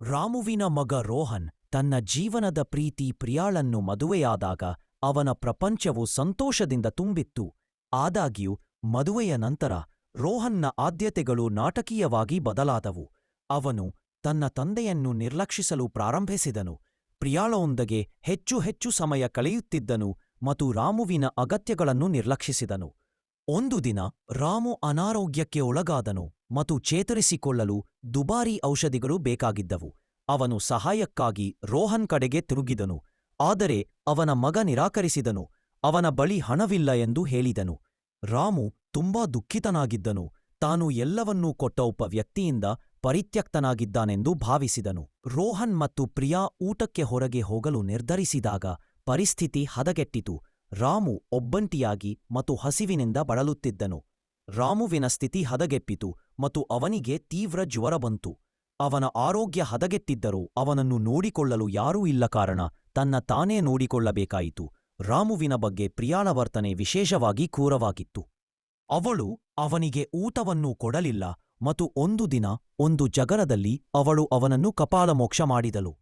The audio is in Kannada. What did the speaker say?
ರಾಮುವಿನ ಮಗ ರೋಹನ್ ತನ್ನ ಜೀವನದ ಪ್ರೀತಿ ಪ್ರಿಯಾಳನ್ನು ಮದುವೆಯಾದಾಗ ಅವನ ಪ್ರಪಂಚವು ಸಂತೋಷದಿಂದ ತುಂಬಿತ್ತು. ಆದಾಗ್ಯೂ ಮದುವೆಯ ನಂತರ ರೋಹನ್ನ ಆದ್ಯತೆಗಳು ನಾಟಕೀಯವಾಗಿ ಬದಲಾದವು. ಅವನು ತನ್ನ ತಂದೆಯನ್ನು ನಿರ್ಲಕ್ಷಿಸಲು ಪ್ರಾರಂಭಿಸಿದನು, ಪ್ರಿಯಾಳೊಂದಿಗೆ ಹೆಚ್ಚು ಹೆಚ್ಚು ಸಮಯ ಕಳೆಯುತ್ತಿದ್ದನು ಮತ್ತು ರಾಮುವಿನ ಅಗತ್ಯಗಳನ್ನು ನಿರ್ಲಕ್ಷಿಸಿದನು. ಒಂದು ದಿನ ರಾಮು ಅನಾರೋಗ್ಯಕ್ಕೆ ಒಳಗಾದನು ಮತ್ತು ಚೇತರಿಸಿಕೊಳ್ಳಲು ದುಬಾರಿ ಔಷಧಿಗಳು ಬೇಕಾಗಿದ್ದವು. ಅವನು ಸಹಾಯಕ್ಕಾಗಿ ರೋಹನ್ ಕಡೆಗೆ ತಿರುಗಿದನು, ಆದರೆ ಅವನ ಮಗ ನಿರಾಕರಿಸಿದನು. ಅವನ ಬಳಿ ಹಣವಿಲ್ಲ ಎಂದು ಹೇಳಿದನು. ರಾಮು ತುಂಬಾ ದುಃಖಿತನಾಗಿದ್ದನು. ತಾನು ಎಲ್ಲವನ್ನೂ ಕೊಟ್ಟ ಒಬ್ಬ ವ್ಯಕ್ತಿಯಿಂದ ಪರಿತ್ಯಕ್ತನಾಗಿದ್ದಾನೆಂದು ಭಾವಿಸಿದನು. ರೋಹನ್ ಮತ್ತು ಪ್ರಿಯಾ ಊಟಕ್ಕೆ ಹೊರಗೆ ಹೋಗಲು ನಿರ್ಧರಿಸಿದಾಗ ಪರಿಸ್ಥಿತಿ ಹದಗೆಟ್ಟಿತು. ರಾಮು ಒಬ್ಬಂಟಿಯಾಗಿ ಮತ್ತು ಹಸಿವಿನಿಂದ ಬಳಲುತ್ತಿದ್ದನು. ರಾಮುವಿನ ಸ್ಥಿತಿ ಹದಗೆಪ್ಪಿತು ಮತ್ತು ಅವನಿಗೆ ತೀವ್ರ ಜ್ವರ ಬಂತು. ಅವನ ಆರೋಗ್ಯ ಹದಗೆಟ್ಟಿದ್ದರೂ ಅವನನ್ನು ನೋಡಿಕೊಳ್ಳಲು ಯಾರೂ ಇಲ್ಲ ಕಾರಣ ತನ್ನ ತಾನೇ ನೋಡಿಕೊಳ್ಳಬೇಕಾಯಿತು. ರಾಮುವಿನ ಬಗ್ಗೆ ಪ್ರಿಯಾಳ ವರ್ತನೆ ವಿಶೇಷವಾಗಿ ಕ್ರೂರವಾಗಿತ್ತು. ಅವಳು ಅವನಿಗೆ ಊಟವನ್ನೂ ಕೊಡಲಿಲ್ಲ ಮತ್ತು ಒಂದು ದಿನ ಒಂದು ಜಗಳದಲ್ಲಿ ಅವಳು ಅವನನ್ನು ಕಪಾಳಮೋಕ್ಷ ಮಾಡಿದಳು.